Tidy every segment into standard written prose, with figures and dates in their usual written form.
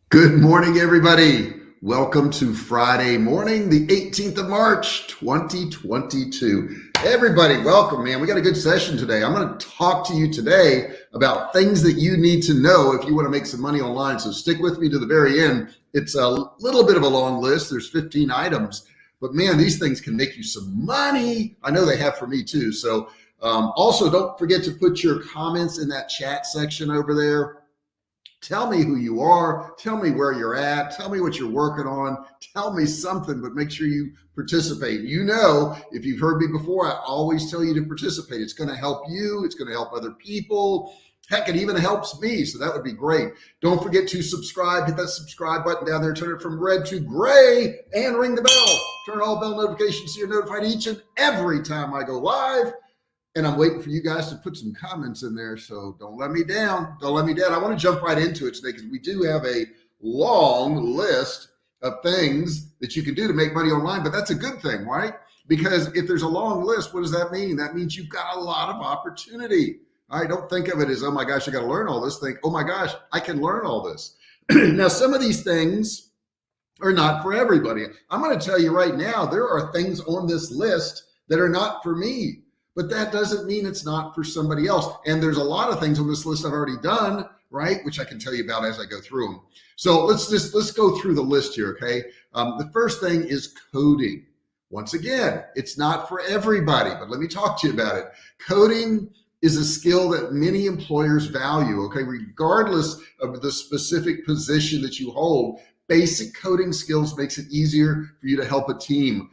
Good morning, everybody. Welcome to Friday morning, the 18th of March, 2022. Everybody, welcome, man. We got a good session today. I'm going to talk to you today about things that you need to know if you want to make some money online. So stick with me to the very end. It's a little bit of a long list. There's 15 items, but man, these things can make you some money. I know they have for me too. So also don't forget to put your comments in that chat section over there. Tell me who you are. Tell me where you're at. Tell me what you're working on. Tell me something, but make sure you participate. You know, if you've heard me before, I always tell you to participate. It's going to help you. It's going to help other people. Heck, it even helps me. So that would be great. Don't forget to subscribe. Hit that subscribe button down there. Turn it from red to gray and ring the bell. Turn all bell notifications so you're notified each and every time I go live. And I'm waiting for you guys to put some comments in there. So don't let me down. Don't let me down. I want to jump right into it today because we do have a long list of things that you can do to make money online, but that's a good thing, right? Because if there's a long list, what does that mean? That means you've got a lot of opportunity. All right, don't think of it as, oh my gosh, I got to learn all this. Think, oh my gosh, I can learn all this. Now, some of these things are not for everybody. I'm going to tell you right now, there are things on this list that are not for me. But that doesn't mean it's not for somebody else. And there's a lot of things on this list I've already done, right? Which I can tell you about as I go through them. So let's go through the list here, okay? The first thing is coding. Once again, it's not for everybody, but let me talk to you about it. Coding is a skill that many employers value, okay? Regardless of the specific position that you hold, basic coding skills makes it easier for you to help a team.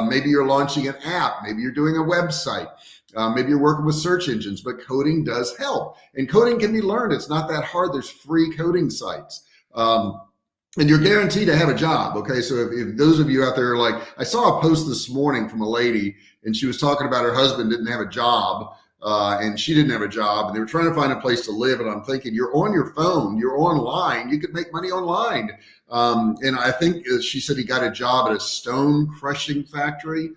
Maybe you're launching an app, maybe you're doing a website, maybe you're working with search engines, but coding does help. And coding can be learned. It's not that hard. There's free coding sites. And you're guaranteed to have a job, okay? So if those of you out there are like, I saw a post this morning from a lady, and she was talking about her husband didn't have a job, and she didn't have a job, and they were trying to find a place to live. And I'm thinking, you're on your phone, you're online, you could make money online. And I think she said he got a job at a stone crushing factory.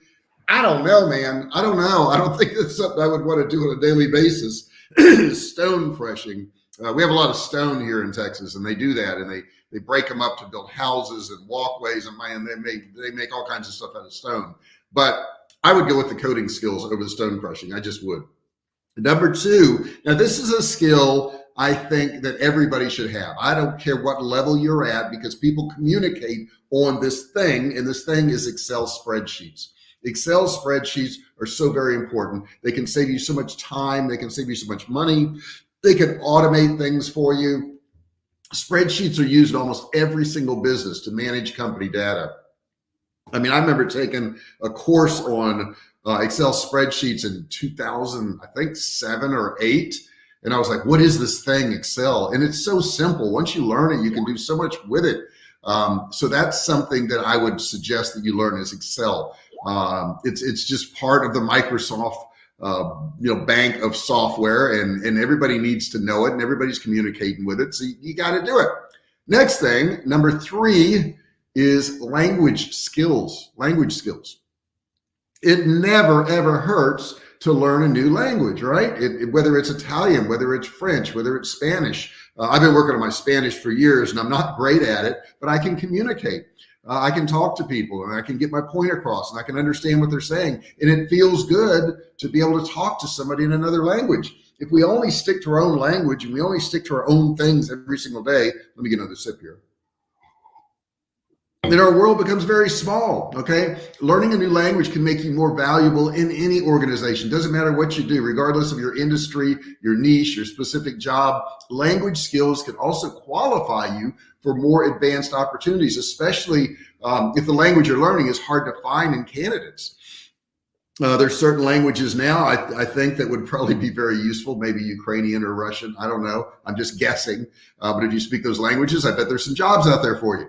I don't know, man. I don't know. I don't think that's something I would want to do on a daily basis. Stone crushing. We have a lot of stone here in Texas, and they do that, and they break them up to build houses and walkways, and man, they make all kinds of stuff out of stone. But I would go with the coding skills over the stone crushing. I just would. Number two, now this is a skill I think that everybody should have. I don't care what level you're at because people communicate on this thing, and this thing is Excel spreadsheets. Excel spreadsheets are so very important. They can save you so much time. They can save you so much money. They can automate things for you. Spreadsheets are used in almost every single business to manage company data. I mean, I remember taking a course on Excel spreadsheets in 2000, I think 7 or 8. And I was like, what is this thing, Excel? And it's so simple. Once you learn it, you can do so much with it. So that's something that I would suggest that you learn is Excel. It's just part of the Microsoft bank of software, and everybody needs to know it, and everybody's communicating with it. So you got to do it. Next thing, number 3 is language skills. Language skills. It never, ever hurts to learn a new language, right? Whether it's Italian, whether it's French, whether it's Spanish. I've been working on my Spanish for years, and I'm not great at it, but I can communicate. I can talk to people, and I can get my point across, and I can understand what they're saying. And it feels good to be able to talk to somebody in another language. If we only stick to our own language and we only stick to our own things every single day, let me get another sip here. Then our world becomes very small, okay? Learning a new language can make you more valuable in any organization. Doesn't matter what you do, regardless of your industry, your niche, your specific job. Language skills can also qualify you for more advanced opportunities, especially if the language you're learning is hard to find in candidates. There's certain languages now I think that would probably be very useful, maybe Ukrainian or Russian. I don't know. I'm just guessing. But if you speak those languages, I bet there's some jobs out there for you.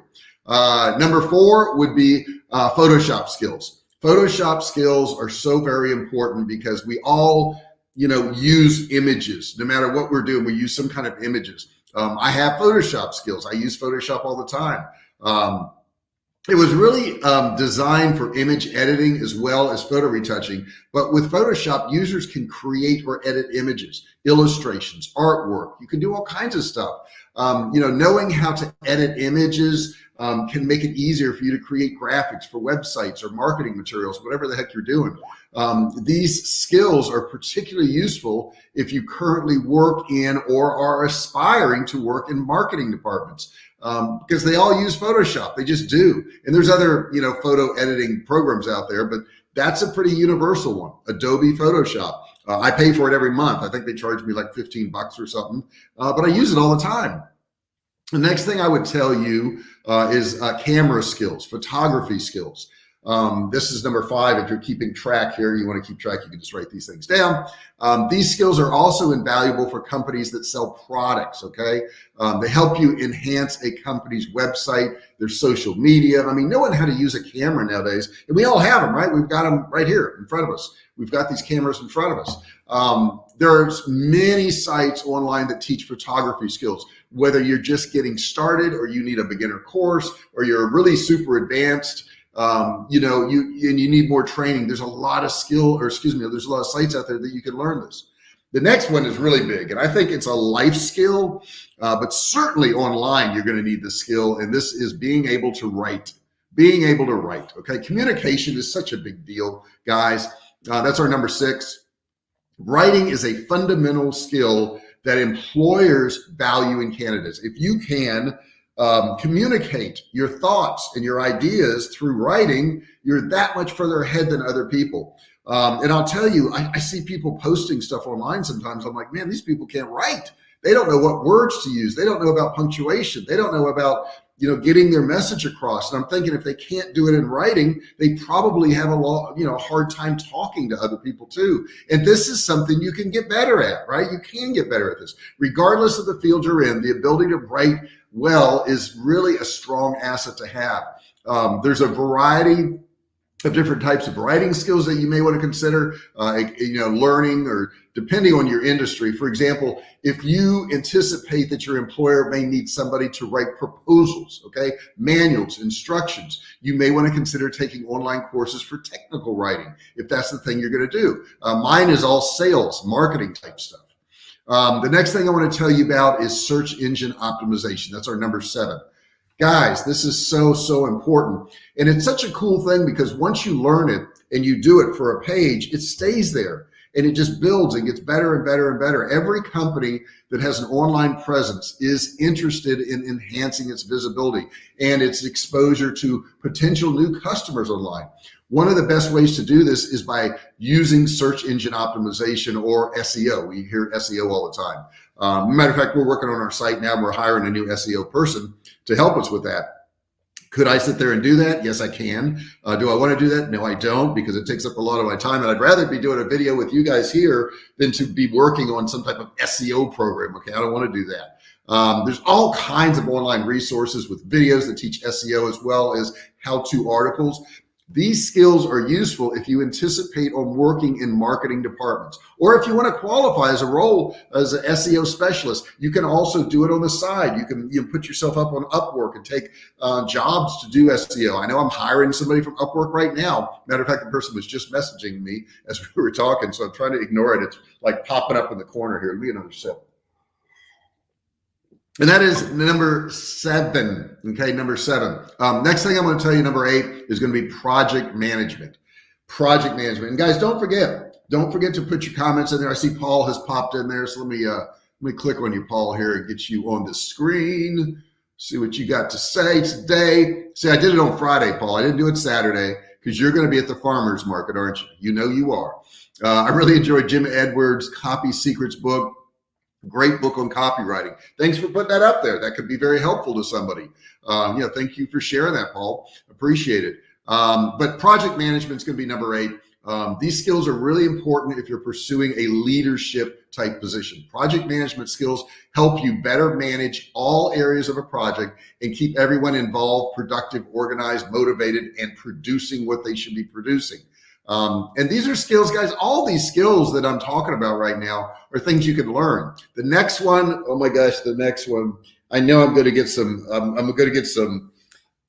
Number 4 would be Photoshop skills. Photoshop skills are so very important because we all, use images. No matter what we're doing, we use some kind of images. I have Photoshop skills. I use Photoshop all the time. It was really designed for image editing as well as photo retouching. But with Photoshop, users can create or edit images, illustrations, artwork. You can do all kinds of stuff. Knowing how to edit images can make it easier for you to create graphics for websites or marketing materials, whatever the heck you're doing. These skills are particularly useful if you currently work in or are aspiring to work in marketing departments. Because they all use Photoshop. They just do. And there's other, photo editing programs out there, but that's a pretty universal one, Adobe Photoshop. I pay for it every month. I think they charge me like $15 or something, but I use it all the time. The next thing I would tell you is camera skills, photography skills. This is number 5. If you're keeping track here, you want to keep track, you can just write these things down. These skills are also invaluable for companies that sell products, okay? They help you enhance a company's website, their social media. I mean, knowing how to use a camera nowadays, and we all have them, right? We've got them right here in front of us. We've got these cameras in front of us. There's many sites online that teach photography skills, whether you're just getting started or you need a beginner course or you're really super advanced. You need more training. There's a lot of there's a lot of sites out there that you can learn this. The next one is really big, and I think it's a life skill, but certainly online you're going to need the skill, and this is being able to write. Being able to write, okay? Communication is such a big deal, guys. That's our number 6. Writing is a fundamental skill that employers value in candidates. If you can communicate your thoughts and your ideas through writing, you're that much further ahead than other people. And I'll tell you, I see people posting stuff online sometimes. I'm like, man, these people can't write. They don't know what words to use. They don't know about punctuation. They don't know about, getting their message across. And I'm thinking if they can't do it in writing, they probably have a hard time talking to other people too. And this is something you can get better at, right? You can get better at this. Regardless of the field you're in, the ability to write well is really a strong asset to have. There's a variety of different types of writing skills that you may want to consider, learning, or depending on your industry. For example, if you anticipate that your employer may need somebody to write proposals, okay, manuals, instructions, you may want to consider taking online courses for technical writing, if that's the thing you're going to do. Mine is all sales, marketing type stuff. The next thing I want to tell you about is search engine optimization. That's our number 7. Guys, this is so important. And it's such a cool thing because once you learn it and you do it for a page, it stays there and it just builds and gets better and better and better. Every company that has an online presence is interested in enhancing its visibility and its exposure to potential new customers online. One of the best ways to do this is by using search engine optimization or SEO. We hear SEO all the time. Matter of fact, we're working on our site now. We're hiring a new SEO person to help us with that. Could I sit there and do that? Yes, I can. Do I want to do that? No, I don't, because it takes up a lot of my time. And I'd rather be doing a video with you guys here than to be working on some type of SEO program. Okay, I don't want to do that. There's all kinds of online resources with videos that teach SEO as well as how-to articles. These skills are useful if you anticipate on working in marketing departments, or if you want to qualify as a role as an SEO specialist. You can also do it on the side. You can put yourself up on Upwork and take jobs to do SEO. I know I'm hiring somebody from Upwork right now. Matter of fact, the person was just messaging me as we were talking, so I'm trying to ignore it. It's like popping up in the corner here. Let me get another sip. And that is number 7. Okay, number 7. Next thing I'm going to tell you, number 8, is going to be project management. Project management. And guys, don't forget to put your comments in there. I see Paul has popped in there, so let me click on you, Paul, here and get you on the screen. See what you got to say today. See, I did it on Friday, Paul. I didn't do it Saturday because you're going to be at the farmers market, aren't you? You know you are. I really enjoyed Jim Edwards' Copy Secrets book. Great book on copywriting. Thanks for putting that up there. That could be very helpful to somebody. Thank you for sharing that, Paul. Appreciate it. But project management is going to be number 8. These skills are really important if you're pursuing a leadership type position. Project management skills help you better manage all areas of a project and keep everyone involved, productive, organized, motivated, and producing what they should be producing. And these are skills, guys. All these skills that I'm talking about right now are things you can learn. The next one, oh my gosh, the next one, I know I'm going to get some,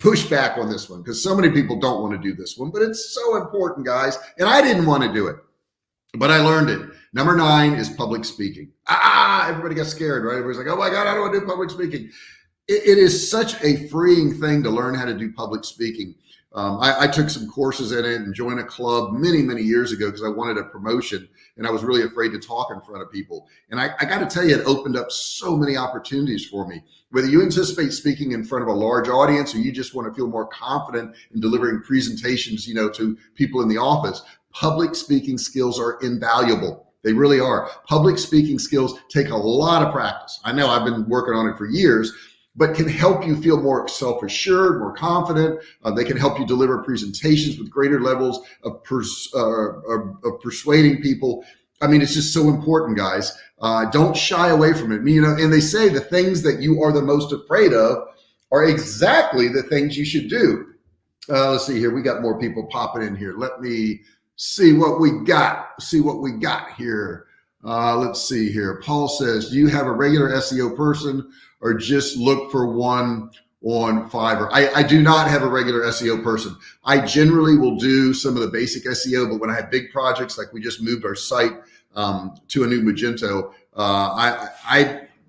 push back on this one because so many people don't want to do this one, but it's so important, guys. And I didn't want to do it, but I learned it. Number 9 is public speaking. Everybody got scared, right? Everybody's like, oh my God, I don't want to do public speaking. It is such a freeing thing to learn how to do public speaking. I took some courses in it and joined a club many, many years ago because I wanted a promotion and I was really afraid to talk in front of people. And I got to tell you, it opened up so many opportunities for me. Whether you anticipate speaking in front of a large audience or you just want to feel more confident in delivering presentations, to people in the office, public speaking skills are invaluable. They really are. Public speaking skills take a lot of practice. I know I've been working on it for years, but can help you feel more self-assured, more confident. They can help you deliver presentations with greater levels of persuading people. I mean, it's just so important, guys. Don't shy away from it. And they say the things that you are the most afraid of are exactly the things you should do. Let's see here. We got more people popping in here. Let me see what we got. Here. Let's see here. Paul says, do you have a regular SEO person or just look for one on Fiverr? I do not have a regular SEO person. I generally will do some of the basic SEO, but when I have big projects, like we just moved our site to a new Magento,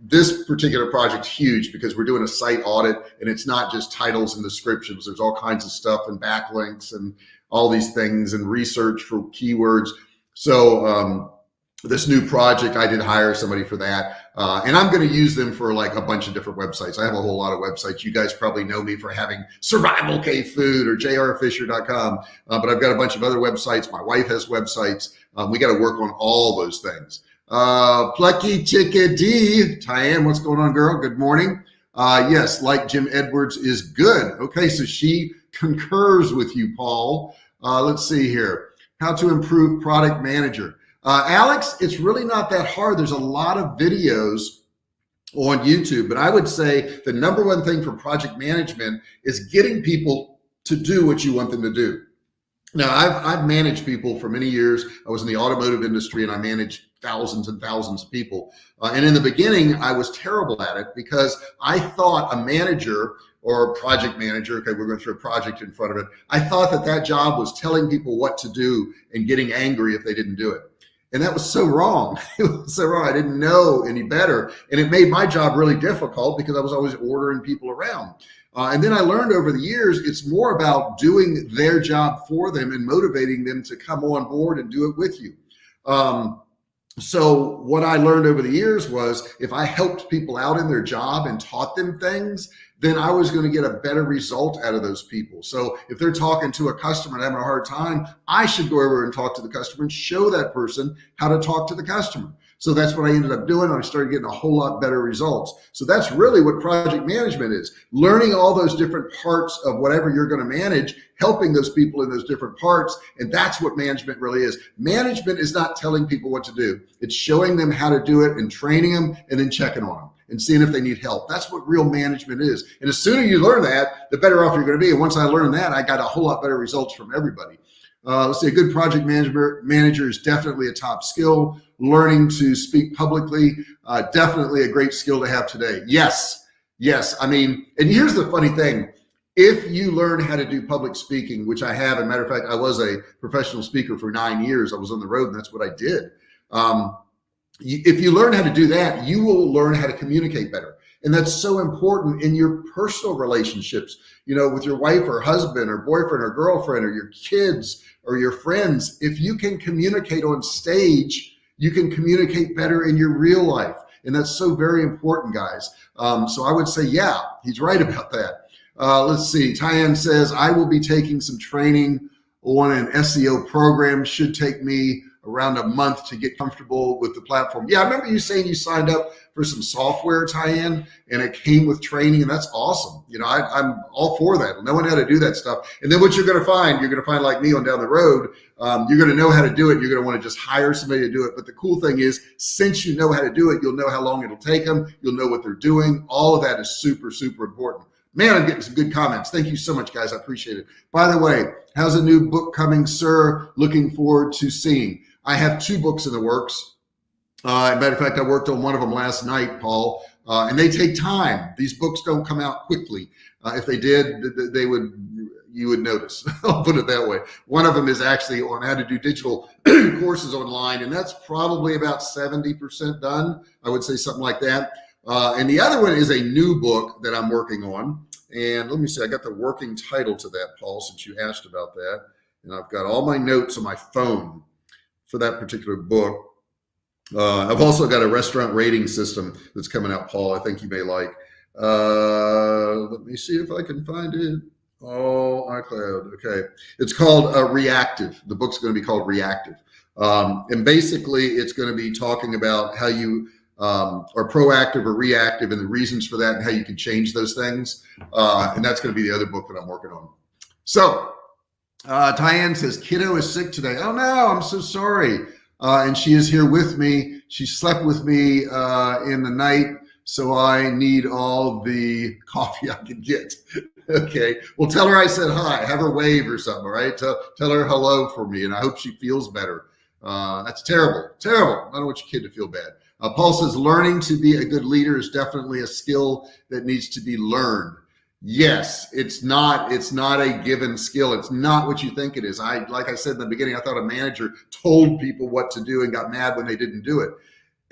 this particular project's huge because we're doing a site audit and it's not just titles and descriptions. There's all kinds of stuff and backlinks and all these things and research for keywords. So this new project, I did hire somebody for that. And I'm going to use them for like a bunch of different websites. I have a whole lot of websites. You guys probably know me for having Survivalcave Food or jrfisher.com. But I've got a bunch of other websites. My wife has websites. We got to work on all those things. Plucky Chickadee, Tyann, what's going on, girl? Good morning. Yes, like Jim Edwards is good. Okay, so she concurs with you, Paul. Let's see here. How to improve product manager. Alex, it's really not that hard. There's a lot of videos on YouTube, but I would say the number one thing for project management is getting people to do what you want them to do. Now, I've managed people for many years. I was in the automotive industry and I managed thousands and thousands of people. And in the beginning, I was terrible at it because I thought a manager or a project manager, okay, we're going to throw a project in front of it. I thought that job was telling people what to do and getting angry if they didn't do it. And that was so wrong. It was so wrong. I didn't know any better. And it made my job really difficult because I was always ordering people around. And then I learned over the years, it's more about doing their job for them and motivating them to come on board and do it with you. So what I learned over the years was if I helped people out in their job and taught them things, then I was going to get a better result out of those people. So if they're talking to a customer and having a hard time, I should go over and talk to the customer and show that person how to talk to the customer. So that's what I ended up doing. I started getting a whole lot better results. So that's really what project management is. Learning all those different parts of whatever you're going to manage, helping those people in those different parts. And that's what management really is. Management is not telling people what to do. It's showing them how to do it and training them and then checking on them and seeing if they need help. That's what real management is. And the sooner you learn that, the better off you're going to be. And once I learned that, I got a whole lot better results from everybody. Let's see, a good project manager is definitely a top skill. Learning to speak publicly, definitely a great skill to have today. Yes. I mean, and here's the funny thing. If you learn how to do public speaking, which I have, as a matter of fact, I was a professional speaker for 9 years. I was on the road and that's what I did. If you learn how to do that, you will learn how to communicate better. And that's so important in your personal relationships, with your wife or husband or boyfriend or girlfriend or your kids or your friends. If you can communicate on stage, you can communicate better in your real life. And that's so very important, guys. So I would say, yeah, he's right about that. Let's see. Tyann says, I will be taking some training on an SEO program. Should take me around a month to get comfortable with the platform. Yeah, I remember you saying you signed up for some software, Tyann, and it came with training, and that's awesome. I'm all for that. Knowing how to do that stuff. And then what you're going to find like me on down the road, you're going to know how to do it. You're going to want to just hire somebody to do it. But the cool thing is, since you know how to do it, you'll know how long it'll take them. You'll know what they're doing. All of that is super, super important. Man, I'm getting some good comments. Thank you so much, guys. I appreciate it. By the way, how's a new book coming, sir? Looking forward to seeing. I have 2 books in the works. Matter of fact, I worked on one of them last night, Paul. and they take time. These books don't come out quickly. If they did, you would notice. I'll put it that way. One of them is actually on how to do digital courses online, and that's probably about 70% done. I would say something like that. And the other one is a new book that I'm working on. And let me see, I got the working title to that, Paul, since you asked about that. And I've got all my notes on my phone for that particular book. I've also got a restaurant rating system that's coming out, Paul, I think you may like. Let me see if I can find it. Oh, iCloud. Okay. It's called Reactive. The book's going to be called Reactive. And basically, it's going to be talking about how you are proactive or reactive and the reasons for that and how you can change those things. And that's going to be the other book that I'm working on. So Tyann says, kiddo is sick today. Oh, no, I'm so sorry. And she is here with me. She slept with me in the night. So I need all the coffee I can get. Okay. Well, tell her I said hi. Have her wave or something. All right. Tell her hello for me. And I hope she feels better. That's terrible. Terrible. I don't want your kid to feel bad. Paul says, learning to be a good leader is definitely a skill that needs to be learned. Yes, it's not a given skill. It's not what you think it is. Like I said in the beginning, I thought a manager told people what to do and got mad when they didn't do it.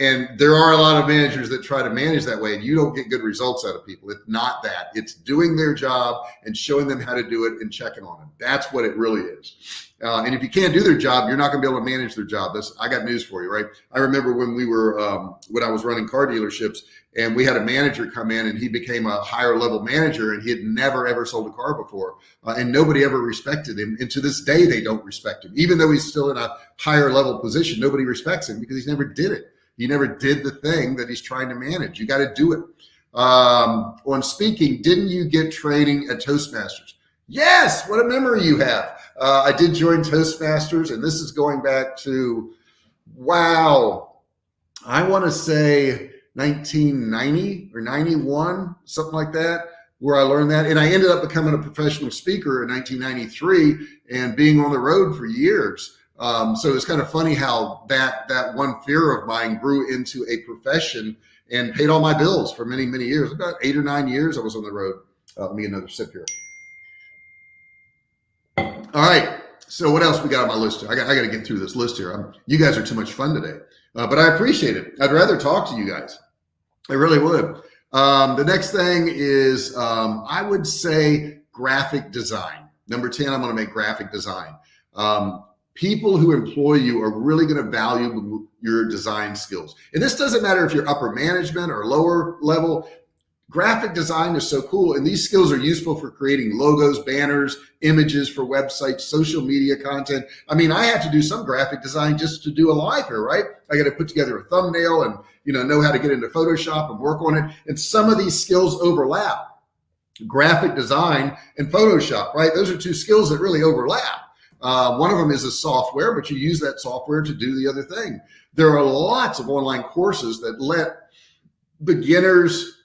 And there are a lot of managers that try to manage that way, and you don't get good results out of people. It's not that. It's doing their job and showing them how to do it and checking on them. That's what it really is. And if you can't do their job, you're not going to be able to manage their job. I got news for you, right? I remember when when I was running car dealerships, and we had a manager come in, and he became a higher level manager, and he had never, ever sold a car before. And nobody ever respected him. And to this day, they don't respect him. Even though he's still in a higher level position, nobody respects him because he's never did it. He never did the thing that he's trying to manage. You got to do it. On speaking, didn't you get training at Toastmasters? Yes, what a memory you have. I did join Toastmasters, and this is going back to, wow, I want to say 1990 or 91, something like that, where I learned that. And I ended up becoming a professional speaker in 1993 and being on the road for years. So it's kind of funny how that one fear of mine grew into a profession and paid all my bills for many, many years. About 8 or 9 years I was on the road. Let me get another sip here. All right. So what else we got on my list here? I got to get through this list here. You guys are too much fun today, but I appreciate it. I'd rather talk to you guys. I really would. The next thing is, I would say graphic design. Number 10, I'm going to make graphic design. People who employ you are really going to value your design skills. And this doesn't matter if you're upper management or lower level. Graphic design is so cool. And these skills are useful for creating logos, banners, images for websites, social media content. I mean, I have to do some graphic design just to do a live here, right? I got to put together a thumbnail and, know how to get into Photoshop and work on it. And some of these skills overlap. Graphic design and Photoshop, right? Those are two skills that really overlap. One of them is a software, but you use that software to do the other thing. There are lots of online courses that let beginners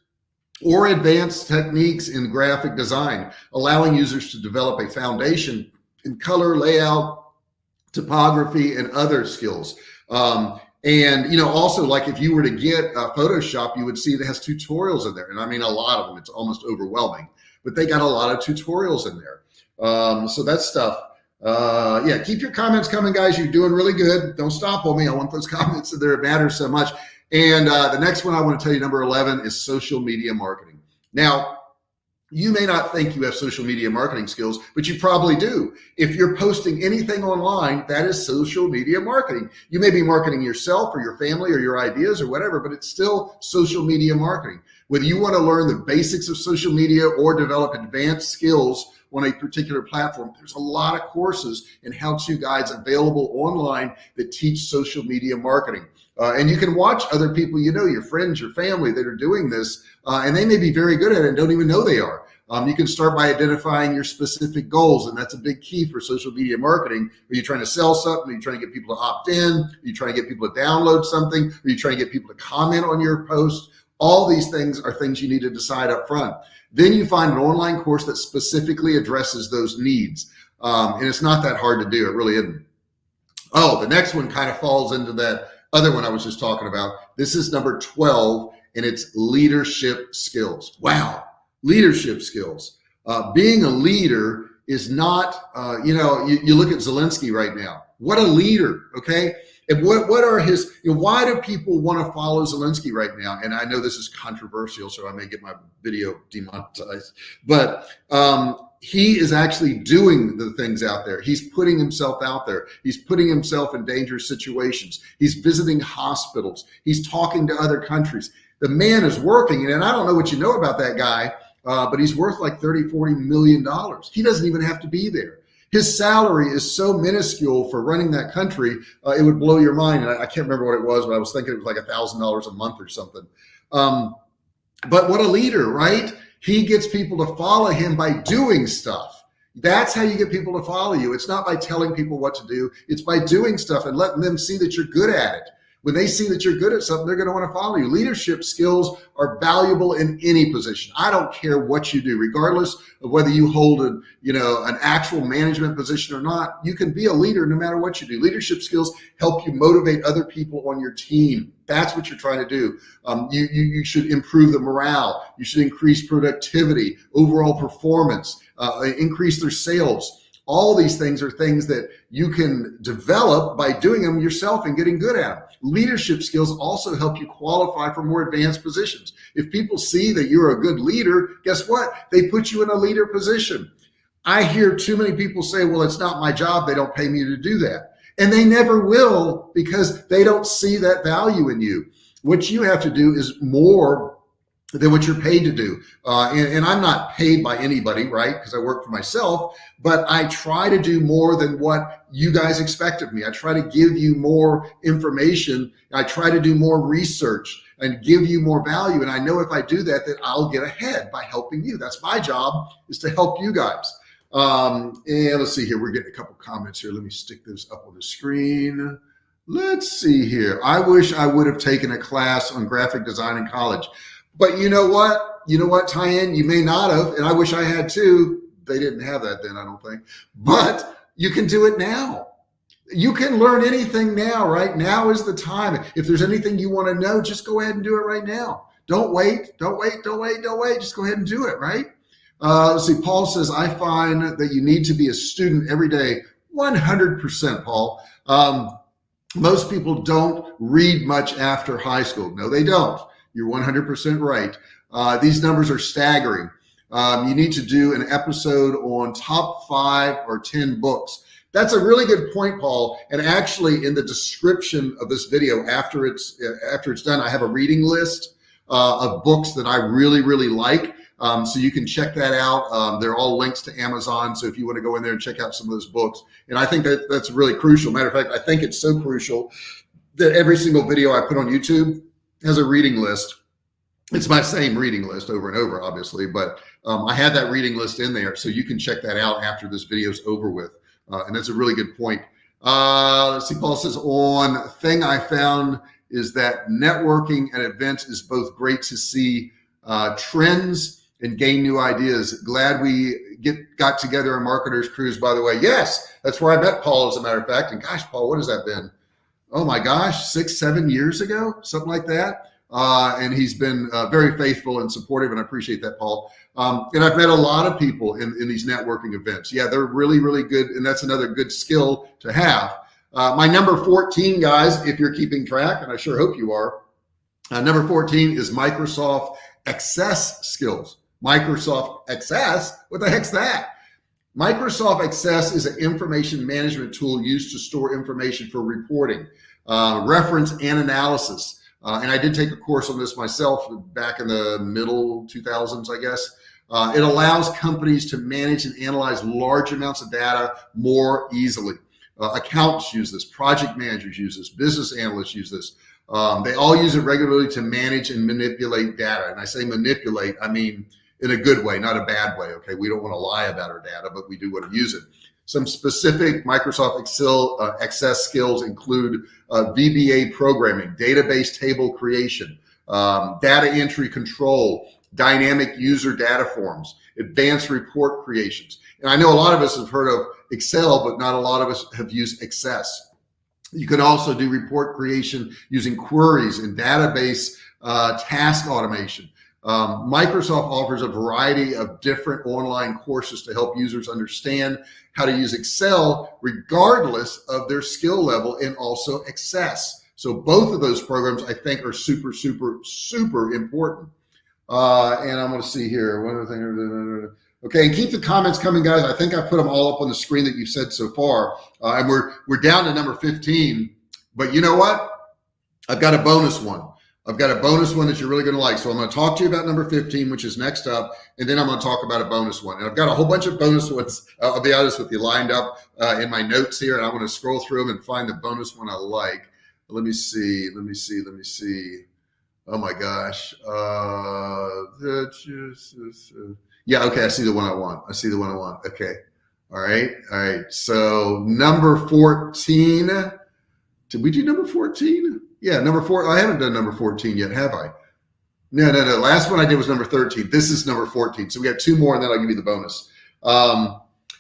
or advanced techniques in graphic design, allowing users to develop a foundation in color, layout, typography, and other skills. And also, like if you were to get Photoshop, you would see it has tutorials in there. And I mean, a lot of them, it's almost overwhelming, but they got a lot of tutorials in there. So that stuff. Yeah, keep your comments coming, guys. You're doing really good. Don't stop on me. I want those comments that matter so much. And the next one I want to tell you, number 11, is social media marketing. Now, you may not think you have social media marketing skills, but you probably do. If you're posting anything online, that is social media marketing. You may be marketing yourself or your family or your ideas or whatever, but it's still social media marketing. Whether you want to learn the basics of social media or develop advanced skills on a particular platform, there's a lot of courses and how-to guides available online that teach social media marketing. And you can watch other people, your friends, your family that are doing this, and they may be very good at it and don't even know they are. You can start by identifying your specific goals, and that's a big key for social media marketing. Are you trying to sell something? Are you trying to get people to opt in? Are you trying to get people to download something? Are you trying to get people to comment on your post? All these things are things you need to decide up front. Then you find an online course that specifically addresses those needs. And it's not that hard to do. It really isn't. Oh, the next one kind of falls into that other one I was just talking about. This is number 12, and it's leadership skills. Wow, leadership skills. Being a leader is not, you look at Zelensky right now. What a leader, okay? And what are his, why do people want to follow Zelensky right now? And I know this is controversial, so I may get my video demonetized, but he is actually doing the things out there. He's putting himself out there. He's putting himself in dangerous situations. He's visiting hospitals. He's talking to other countries. The man is working, and I don't know what you know about that guy, but he's worth like $30-40 million. He doesn't even have to be there. His salary is so minuscule for running that country, it would blow your mind. And I can't remember what it was, but I was thinking it was like $1,000 a month or something. But what a leader, right? He gets people to follow him by doing stuff. That's how you get people to follow you. It's not by telling people what to do. It's by doing stuff and letting them see that you're good at it. When they see that you're good at something, they're going to want to follow you. Leadership skills are valuable in any position. I don't care what you do, regardless of whether you hold an actual management position or not. You can be a leader no matter what you do. Leadership skills help you motivate other people on your team. That's what you're trying to do. You should improve the morale. You should increase productivity, overall performance, increase their sales. All these things are things that you can develop by doing them yourself and getting good at them. Leadership skills also help you qualify for more advanced positions. If people see that you're a good leader, guess what? They put you in a leader position. I hear too many people say, well, it's not my job. They don't pay me to do that. And they never will, because they don't see that value in you. What you have to do is more than what you're paid to do. And I'm not paid by anybody, right? Because I work for myself, but I try to do more than what you guys expect of me. I try to give you more information. I try to do more research and give you more value. And I know if I do that, that I'll get ahead by helping you. That's my job, is to help you guys. And let's see here. We're getting a couple comments here. Let me stick those up on the screen. Let's see here. I wish I would have taken a class on graphic design in college. But you know what? You know what, Tyann? You may not have, and I wish I had too. They didn't have that then, I don't think. But you can do it now. You can learn anything now, right? Now is the time. If there's anything you want to know, just go ahead and do it right now. Don't wait. Don't wait. Don't wait. Don't wait. Just go ahead and do it, right? Let's see. Paul says, I find that you need to be a student every day. 100%, Paul. Most people don't read much after high school. No, they don't. You're 100% right. These numbers are staggering. You need to do an episode on top 5 or 10 books. That's a really good point, Paul. And actually, in the description of this video, after it's done, I have a reading list of books that I really, really like. So you can check that out. They're all links to Amazon. So if you want to go in there and check out some of those books, and I think that that's really crucial. Matter of fact, I think it's so crucial that every single video I put on YouTube has a reading list. It's my same reading list over and over, obviously, but I had that reading list in there, so you can check that out after this video is over with. And that's a really good point. Let's see, Paul says, on thing I found is that networking at events is both great to see trends and gain new ideas. Glad we got together on Marketers Cruise, by the way. Yes, that's where I met Paul, as a matter of fact. And gosh, Paul, what has that been? Oh my gosh, 6-7 years ago, something like that. And he's been very faithful and supportive, and I appreciate that, Paul. And I've met a lot of people in these networking events. Yeah, they're really, really good, and that's another good skill to have. My number 14, guys, if you're keeping track, and I sure hope you are, number 14 is Microsoft Access skills. Microsoft Access? What the heck's that? Microsoft Access is an information management tool used to store information for reporting, reference, and analysis. And I did take a course on this myself back in the middle 2000s, I guess. It allows companies to manage and analyze large amounts of data more easily. Accountants use this, project managers use this, business analysts use this. They all use it regularly to manage and manipulate data. And I say manipulate, I mean in a good way, not a bad way, okay? We don't want to lie about our data, but we do want to use it. Some specific Microsoft Access skills include VBA programming, database table creation, data entry control, dynamic user data forms, advanced report creations. And I know a lot of us have heard of Excel, but not a lot of us have used Access. You can also do report creation using queries and database task automation. Microsoft offers a variety of different online courses to help users understand how to use Excel regardless of their skill level and also access. So both of those programs I think are super, super, super important. And I'm going to see here one other thing. Okay, and keep the comments coming, guys. I think I put them all up on the screen that you've said so far. And we're down to number 15. But you know what? I've got a bonus one. I've got a bonus one that you're really going to like. So I'm going to talk to you about number 15, which is next up. And then I'm going to talk about a bonus one. And I've got a whole bunch of bonus ones, I'll be honest with you, lined up in my notes here. And I'm going to scroll through them and find the bonus one I like. Let me see. Oh my gosh. Yeah, okay. I see the one I want. Okay. All right. So number 14. Did we do number 14? Yeah, number 4. I haven't done number 14 yet, have I? No. Last one I did was number 13. This is number 14. So we got 2 more and then I'll give you the bonus.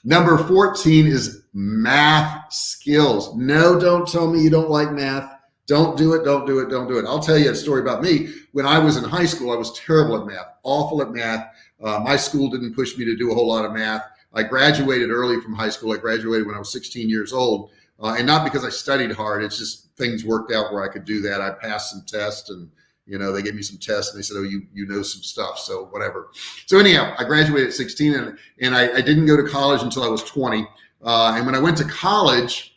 Number 14 is math skills. No, don't tell me you don't like math. Don't do it. I'll tell you a story about me. When I was in high school, I was terrible at math, awful at math. My school didn't push me to do a whole lot of math. I graduated early from high school. I graduated when I was 16 years old. And not because I studied hard. It's just things worked out where I could do that. I passed some tests and, they gave me some tests and they said, oh, you know some stuff. So whatever. So anyhow, I graduated at 16 and I didn't go to college until I was 20. And when I went to college,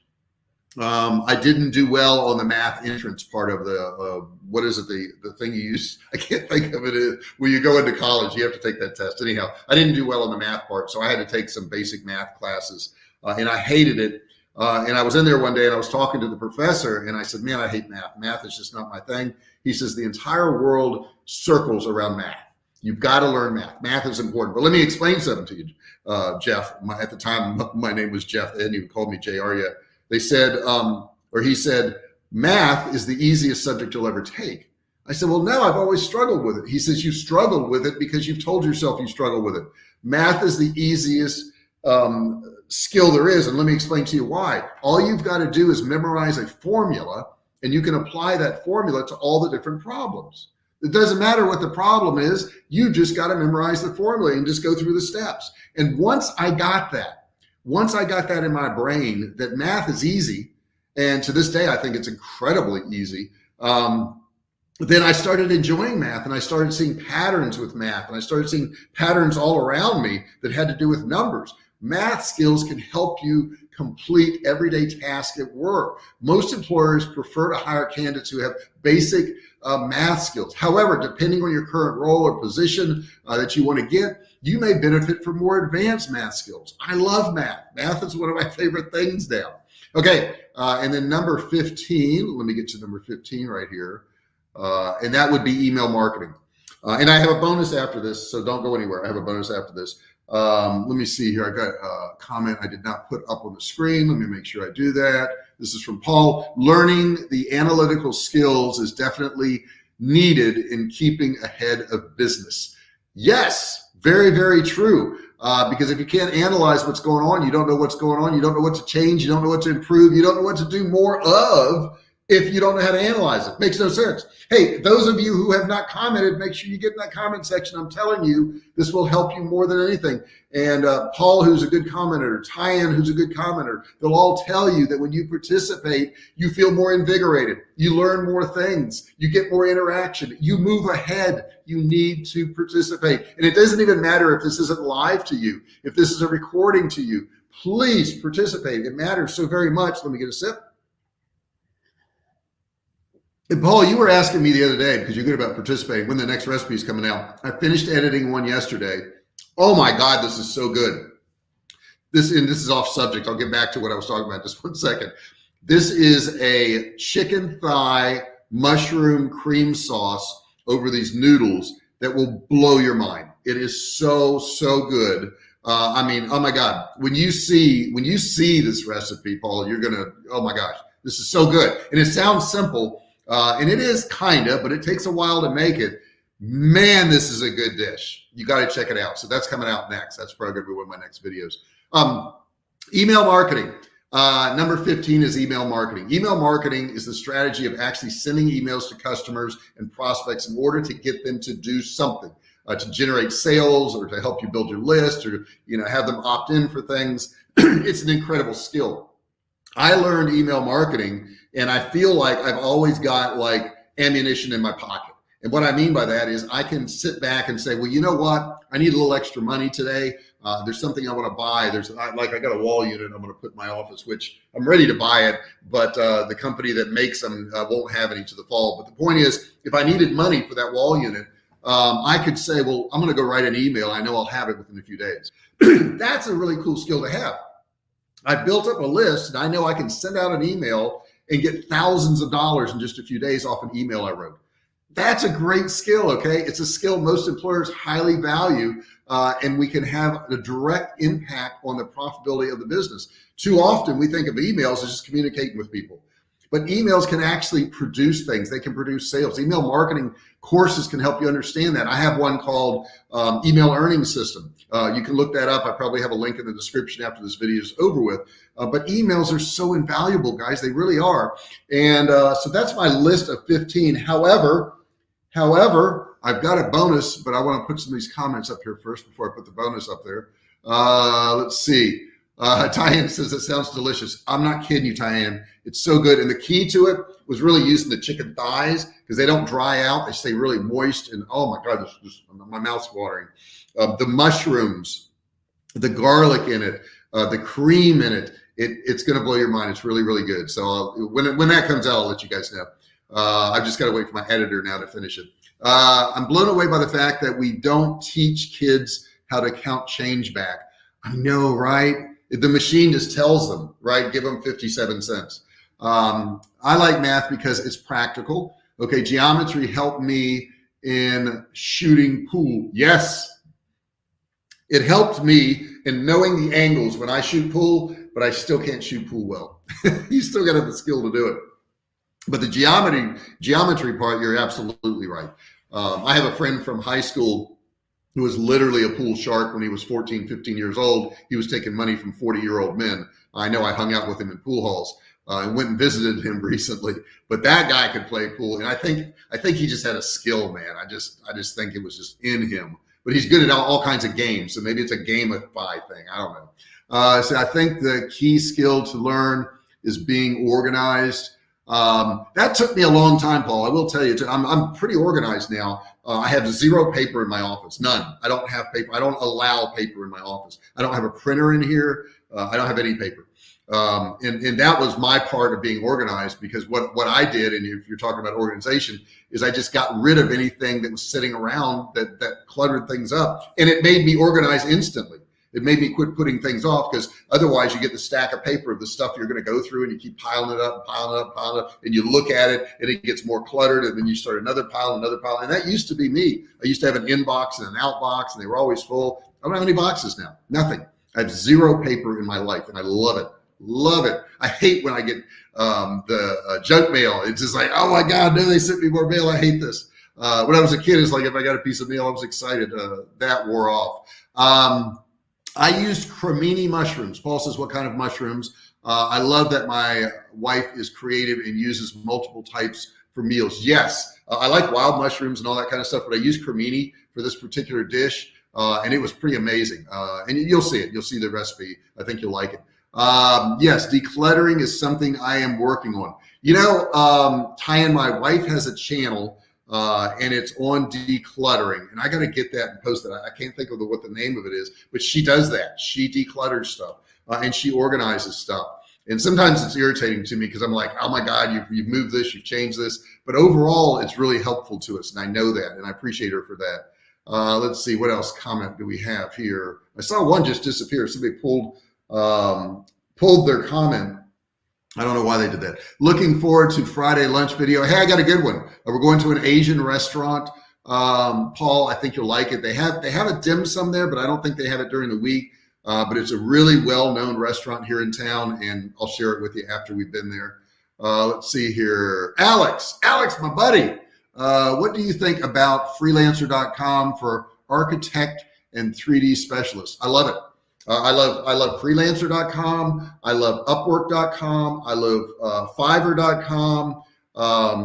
I didn't do well on the math entrance part of the, what is it? The thing you use? I can't think of it. When you go into college, you have to take that test. Anyhow, I didn't do well on the math part. So I had to take some basic math classes and I hated it. And I was in there one day and I was talking to the professor and I said, man, I hate math. Math is just not my thing. He says, the entire world circles around math. You've got to learn math. Math is important. But let me explain something to you, Jeff. At the time, my name was Jeff. They hadn't even called me JR yet. They said, he said, math is the easiest subject you'll ever take. I said, well, no, I've always struggled with it. He says, you struggled with it because you've told yourself you struggle with it. Math is the easiest skill there is. And let me explain to you why. All you've got to do is memorize a formula and you can apply that formula to all the different problems. It doesn't matter what the problem is. You just got to memorize the formula and just go through the steps. And once I got that in my brain, that math is easy. And to this day, I think it's incredibly easy. Then I started enjoying math and I started seeing patterns with math and I started seeing patterns all around me that had to do with numbers. Math skills can help you complete everyday tasks at work. Most employers prefer to hire candidates who have basic math skills. However, depending on your current role or position that you want to get, you may benefit from more advanced math skills. I love math. Math is one of my favorite things now. Okay, and then number 15, let me get to number 15 right here. And that would be email marketing. And I have a bonus after this, so don't go anywhere. I have a bonus after this. Let me see here. I got a comment I did not put up on the screen. Let me make sure I do that. This is from Paul. Learning the analytical skills is definitely needed in keeping ahead of business. Yes, very, very true. Because if you can't analyze what's going on, you don't know what's going on. You don't know what to change. You don't know what to improve. You don't know what to do more of if you don't know how to analyze it. Makes no sense. Hey, those of you who have not commented, make sure you get in that comment section. I'm telling you, this will help you more than anything. And Paul, who's a good commenter, Tyan, who's a good commenter, they'll all tell you that when you participate, you feel more invigorated. You learn more things. You get more interaction. You move ahead. You need to participate. And it doesn't even matter if this isn't live to you, if this is a recording to you, please participate. It matters so very much. Let me get a sip. And Paul, you were asking me the other day, because you're good about participating, when the next recipe is coming out. I finished editing one yesterday. Oh my God, this is so good. This is off subject. I'll get back to what I was talking about just 1 second. This is a chicken thigh mushroom cream sauce over these noodles that will blow your mind. It is so, so good. I mean, oh my God, when you see this recipe, Paul, you're gonna, oh my gosh, this is so good. And it sounds simple. And it is kinda, but it takes a while to make it. Man, this is a good dish. You got to check it out. So that's coming out next. That's probably going to be one of my next videos. Email marketing. Number 15 is email marketing. Email marketing is the strategy of actually sending emails to customers and prospects in order to get them to do something, to generate sales or to help you build your list or, have them opt in for things. It's an incredible skill. I learned email marketing and I feel like I've always got like ammunition in my pocket. And what I mean by that is I can sit back and say, well, you know what? I need a little extra money today. There's something I want to buy. I got a wall unit I'm going to put in my office, which I'm ready to buy it, but the company that makes them won't have any to the fall. But the point is, if I needed money for that wall unit, I could say, well, I'm going to go write an email. I know I'll have it within a few days. That's a really cool skill to have. I built up a list and I know I can send out an email and get thousands of dollars in just a few days off an email I wrote. That's a great skill, okay? It's a skill most employers highly value, and we can have a direct impact on the profitability of the business. Too often we think of emails as just communicating with people, but emails can actually produce things. They can produce sales. Email marketing courses can help you understand that. I have one called Email Earning System. You can look that up. I probably have a link in the description after this video is over with. But emails are so invaluable, guys. They really are. And so that's my list of 15. However, I've got a bonus, but I want to put some of these comments up here first before I put the bonus up there. Let's see. Tyann says it sounds delicious. I'm not kidding you, Tyann. It's so good. And the key to it was really using the chicken thighs because they don't dry out. They stay really moist. And oh my God, my mouth's watering. The mushrooms, the garlic in it, the cream in it. It's going to blow your mind. It's really, really good. So when that comes out, I'll let you guys know. I've just got to wait for my editor now to finish it. I'm blown away by the fact that we don't teach kids how to count change back. I know, right? The machine just tells them, right? Give them 57 cents. I like math because it's practical. Okay, geometry helped me in shooting pool. Yes, it helped me in knowing the angles when I shoot pool, but I still can't shoot pool well. You still got to have the skill to do it. But the geometry part, you're absolutely right. I have a friend from high school who was literally a pool shark when he was 14, 15 years old. He was taking money from 40-year-old men. I know I hung out with him in pool halls and went and visited him recently. But that guy could play pool, and I think he just had a skill, man. I just think it was just in him. But he's good at all kinds of games, so maybe it's a gamify thing. I don't know. So I think the key skill to learn is being organized. That took me a long time, Paul. I will tell you, I'm pretty organized now. I have zero paper in my office, none. I don't have paper. I don't allow paper in my office. I don't have a printer in here. I don't have any paper. And that was my part of being organized, because what I did, and if you're talking about organization, is I just got rid of anything that was sitting around that cluttered things up, and it made me organized instantly. It made me quit putting things off, because otherwise you get the stack of paper of the stuff you're going to go through, and you keep piling it up, and you look at it and it gets more cluttered, and then you start another pile. And that used to be me. I used to have an inbox and an outbox, and they were always full. I don't have any boxes now, nothing. I have zero paper in my life, and I love it. Love it. I hate when I get the junk mail. It's just like, oh my God, no, they sent me more mail. I hate this. When I was a kid, it's like if I got a piece of mail, I was excited. That wore off. I used cremini mushrooms. Paul says, what kind of mushrooms? I love that my wife is creative and uses multiple types for meals. Yes, I like wild mushrooms and all that kind of stuff, but I used cremini for this particular dish, and it was pretty amazing. And you'll see it. You'll see the recipe. I think you'll like it. Yes, decluttering is something I am working on. You know, Tyann, my wife has a channel, and it's on decluttering, and I got to get that and post it. I can't think of what the name of it is, but she does that. She declutters stuff, and she organizes stuff. And sometimes it's irritating to me because I'm like, oh my God, you've moved this, you've changed this. But overall, it's really helpful to us, and I know that, and I appreciate her for that. Let's see, what else comment do we have here? I saw one just disappear. Somebody pulled their comment. I don't know why they did that. Looking forward to Friday lunch video. Hey, I got a good one. We're going to an Asian restaurant. Paul, I think you'll like it. They have a dim sum there, but I don't think they have it during the week. But it's a really well-known restaurant here in town, and I'll share it with you after we've been there. Let's see here. Alex, my buddy. What do you think about freelancer.com for architect and 3D specialists? I love it. I love freelancer.com. I love upwork.com. I love fiverr.com.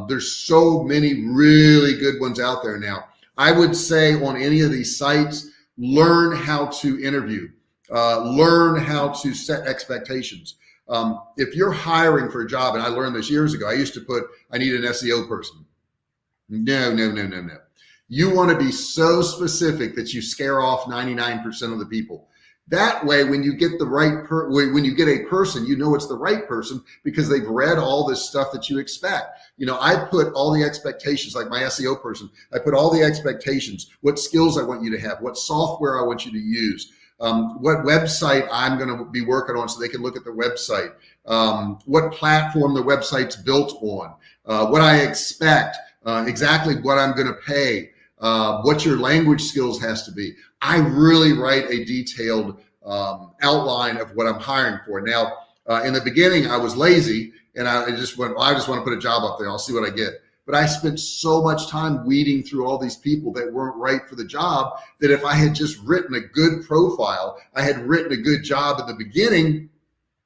There's so many really good ones out there now. I would say on any of these sites, learn how to interview, learn how to set expectations. If you're hiring for a job, and I learned this years ago, I used to put, I need an SEO person. No. You want to be so specific that you scare off 99% of the people. That way, when you get the right when you get a person, you know it's the right person because they've read all this stuff that you expect. You know, I put all the expectations, like my SEO person, I put all the expectations, what skills I want you to have, what software I want you to use, what website I'm going to be working on so they can look at the website, what platform the website's built on, what I expect, exactly what I'm going to pay, what your language skills has to be. I really write a detailed outline of what I'm hiring for. Now, in the beginning, I was lazy and I just went, well, I just want to put a job up there. I'll see what I get. But I spent so much time weeding through all these people that weren't right for the job that if I had just written a good profile, I had written a good job at the beginning,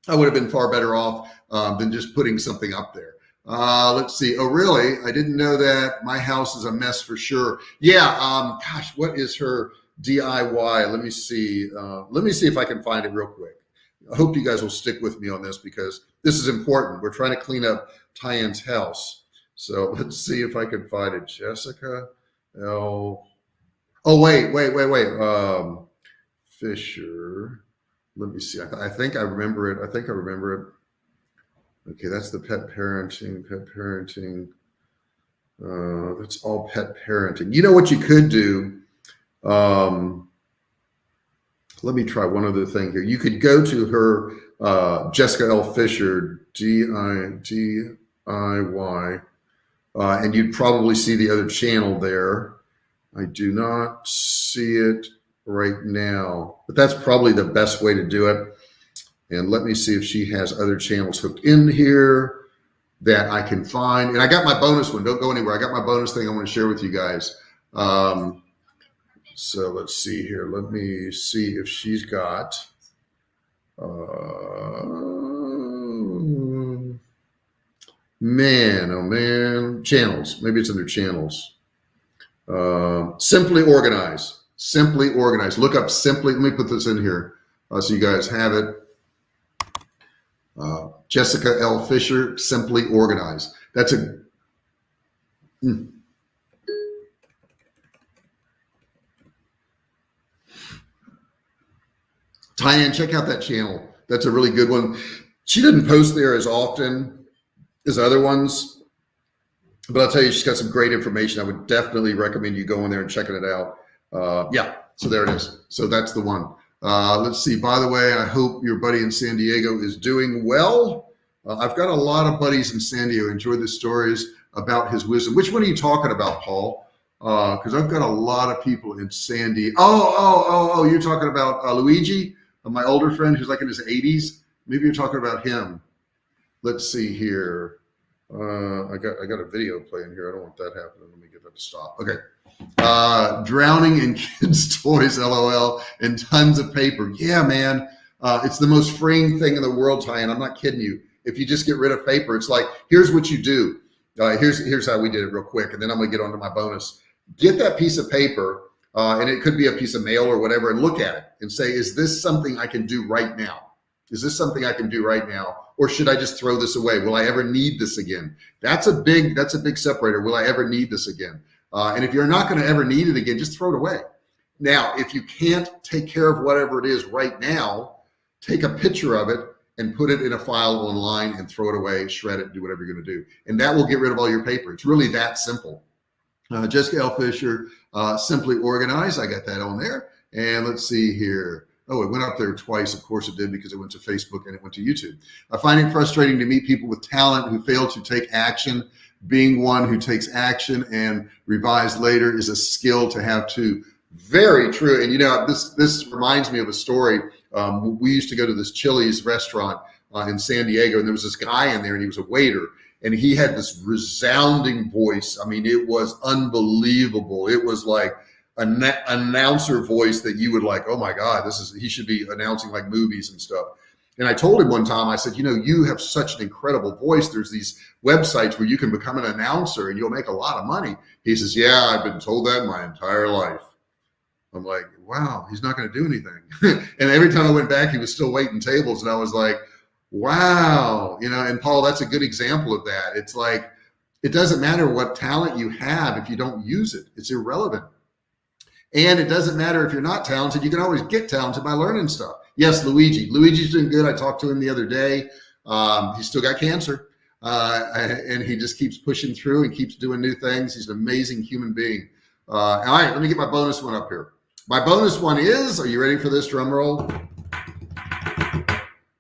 I would have been far better off than just putting something up there. Let's see. Oh, really? I didn't know that. My house is a mess for sure. Yeah. Gosh, what is her DIY? Let me see. Let me see if I can find it real quick. I hope you guys will stick with me on this because this is important. We're trying to clean up Tyan's house. So let's see if I can find it. Jessica L. Oh, wait. Fisher. Let me see. I think I remember it. Okay, that's the pet parenting. That's all pet parenting. You know what you could do? Let me try one other thing here. You could go to her, Jessica L. Fisher, DIY, and you'd probably see the other channel there. I do not see it right now, but that's probably the best way to do it. And let me see if she has other channels hooked in here that I can find. And I got my bonus one. Don't go anywhere. I got my bonus thing I want to share with you guys. So let's see here. Let me see if she's got channels. Maybe it's under channels. Simply Organize. Look up Simply. Let me put this in here so you guys have it. Jessica L. Fisher, Simply Organize. That's a Tyann, check out that channel. That's a really good one. She didn't post there as often as other ones, but I'll tell you, she's got some great information. I would definitely recommend you going there and checking it out. Yeah, so there it is. So that's the one. Let's see. By the way, I hope your buddy in San Diego is doing well. I've got a lot of buddies in San Diego. Enjoyed the stories about his wisdom. Which one are you talking about, Paul? Because I've got a lot of people in San Diego. Oh, you're talking about Luigi, my older friend who's like in his 80s. Maybe you're talking about him. Let's see here. I got a video playing here. I don't want that happening. Let me get that to stop. Okay. Drowning in kids' toys, LOL, and tons of paper. Yeah, man. It's the most freeing thing in the world, Tyann. I'm not kidding you. If you just get rid of paper, it's like, here's what you do. Here's how we did it real quick. And then I'm going to get onto my bonus. Get that piece of paper, and it could be a piece of mail or whatever, and look at it and say, is this something I can do right now? Is this something I can do right now? Or should I just throw this away? Will I ever need this again? That's a big separator. Will I ever need this again? And if you're not going to ever need it again, just throw it away. Now, if you can't take care of whatever it is right now, take a picture of it and put it in a file online and throw it away, shred it, do whatever you're going to do. And that will get rid of all your paper. It's really that simple. Jessica L. Fisher, Simply Organize. I got that on there. And let's see here. Oh, it went up there twice. Of course it did, because it went to Facebook and it went to YouTube. I find it frustrating to meet people with talent who fail to take action. Being one who takes action and revise later is a skill to have too. Very true. And you know, this reminds me of a story. We used to go to this Chili's restaurant in San Diego, and there was this guy in there, and he was a waiter, and he had this resounding voice. I mean, it was unbelievable. It was like, announcer voice that you would like, oh my God, he should be announcing like movies and stuff. And I told him one time, I said, you have such an incredible voice. There's these websites where you can become an announcer and you'll make a lot of money. He says, yeah, I've been told that my entire life. I'm like, wow, he's not going to do anything. And every time I went back, he was still waiting tables. And I was like, wow, and Paul, that's a good example of that. It's like, it doesn't matter what talent you have if you don't use it. It's irrelevant. And it doesn't matter if you're not talented. You can always get talented by learning stuff. Yes, Luigi's doing good. I talked to him the other day. He's still got cancer. And he just keeps pushing through and keeps doing new things. He's an amazing human being. All right, let me get my bonus one up here. My bonus one is, are you ready for this drum roll?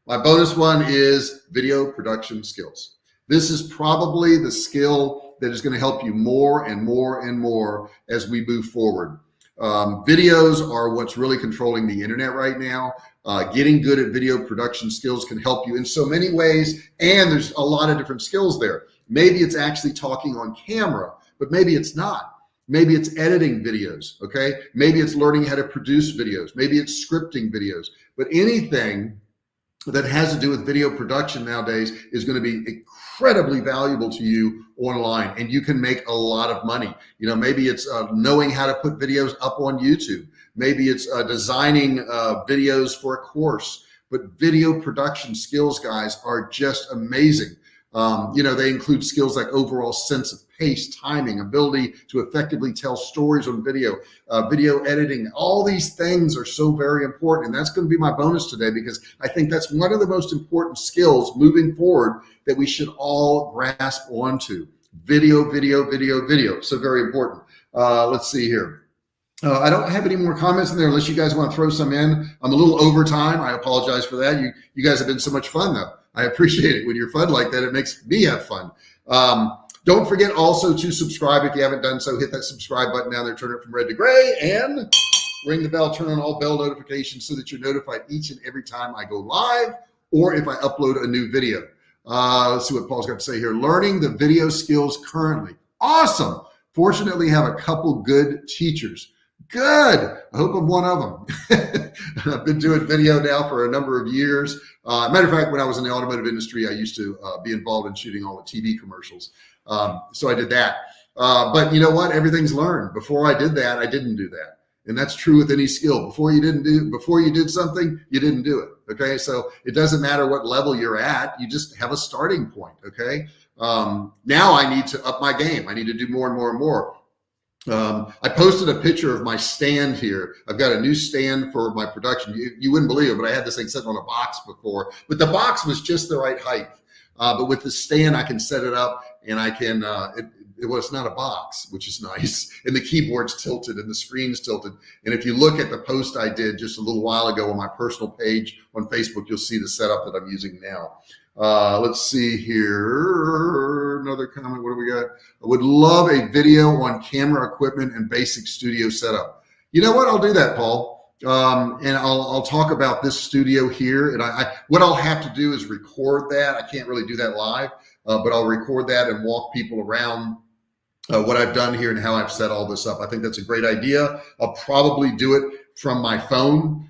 My bonus one is video production skills. This is probably the skill that is going to help you more and more and more as we move forward. Videos are what's really controlling the internet right now. Getting good at video production skills can help you in so many ways, and there's a lot of different skills there. Maybe it's actually talking on camera, but maybe it's not. Maybe it's editing videos, okay? Maybe it's learning how to produce videos. Maybe it's scripting videos. But anything that has to do with video production nowadays is going to be incredibly valuable to you online, and you can make a lot of money. Maybe it's knowing how to put videos up on YouTube. Maybe it's designing videos for a course. But video production skills, guys, are just amazing. They include skills like overall sense of pace, timing, ability to effectively tell stories on video, video editing. All these things are so very important. And that's going to be my bonus today, because I think that's one of the most important skills moving forward that we should all grasp onto. Video. So very important. Let's see here. I don't have any more comments in there unless you guys want to throw some in. I'm a little over time. I apologize for that. You guys have been so much fun, though. I appreciate it. When you're fun like that, it makes me have fun. Don't forget also to subscribe if you haven't done so. Hit that subscribe button down there, turn it from red to gray, and ring the bell, turn on all bell notifications so that you're notified each and every time I go live or if I upload a new video. Let's see what Paul's got to say here. Learning the video skills currently. Awesome. Fortunately, have a couple good teachers. Good. I hope I'm one of them. I've been doing video now for a number of years. Matter of fact, when I was in the automotive industry, I used to be involved in shooting all the TV commercials. So I did that. But you know what? Everything's learned. Before I did that, I didn't do that. And that's true with any skill. Before you did something, you didn't do it. Okay. So it doesn't matter what level you're at. You just have a starting point. Okay. Now I need to up my game. I need to do more and more and more. I posted a picture of my stand here. I've got a new stand for my production. You wouldn't believe it, but I had this thing sitting on a box before, but the box was just the right height. But with the stand, I can set it up and I can, it's not a box, which is nice. And the keyboard's tilted and the screen's tilted. And if you look at the post I did just a little while ago on my personal page on Facebook, you'll see the setup that I'm using now. Let's see here. Another comment. What do we got? I would love a video on camera equipment and basic studio setup. You know what? I'll do that, Paul. And I'll talk about this studio here. And what I'll have to do is record that. I can't really do that live, but I'll record that and walk people around what I've done here and how I've set all this up. I think that's a great idea. I'll probably do it from my phone,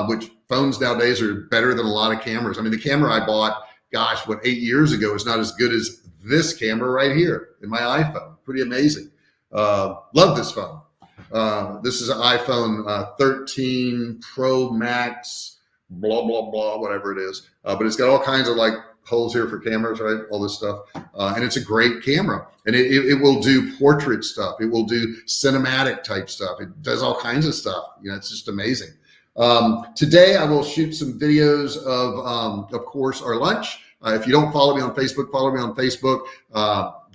which phones nowadays are better than a lot of cameras. I mean, the camera I bought, 8 years ago is not as good as this camera right here in my iPhone. Pretty amazing. Love this phone. This is an iPhone 13 Pro Max, blah, blah, blah, whatever it is. But it's got all kinds of like holes here for cameras, right? All this stuff. And it's a great camera. And it will do portrait stuff. It will do cinematic type stuff. It does all kinds of stuff. It's just amazing. Today I will shoot some videos of course, our lunch. If you don't follow me on Facebook, follow me on Facebook.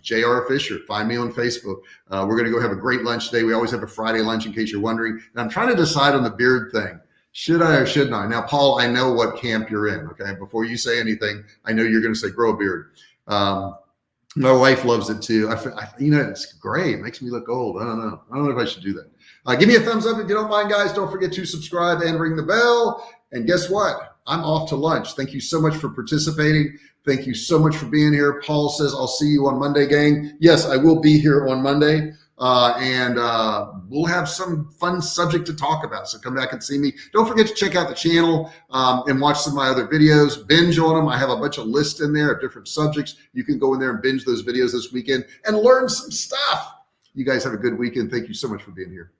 J.R. Fisher, find me on Facebook. We're going to go have a great lunch today. We always have a Friday lunch in case you're wondering. And I'm trying to decide on the beard thing. Should I or shouldn't I? Now, Paul, I know what camp you're in. Okay. Before you say anything, I know you're going to say grow a beard. My wife loves it too. It's great. It makes me look old. I don't know if I should do that. Give me a thumbs up if you don't mind, guys. Don't forget to subscribe and ring the bell. And guess what? I'm off to lunch. Thank you so much for participating. Thank you so much for being here. Paul says, I'll see you on Monday, gang. Yes, I will be here on Monday. and we'll have some fun subject to talk about. So come back and see me. Don't forget to check out the channel and watch some of my other videos. Binge on them. I have a bunch of lists in there of different subjects. You can go in there and binge those videos this weekend and learn some stuff. You guys have a good weekend. Thank you so much for being here.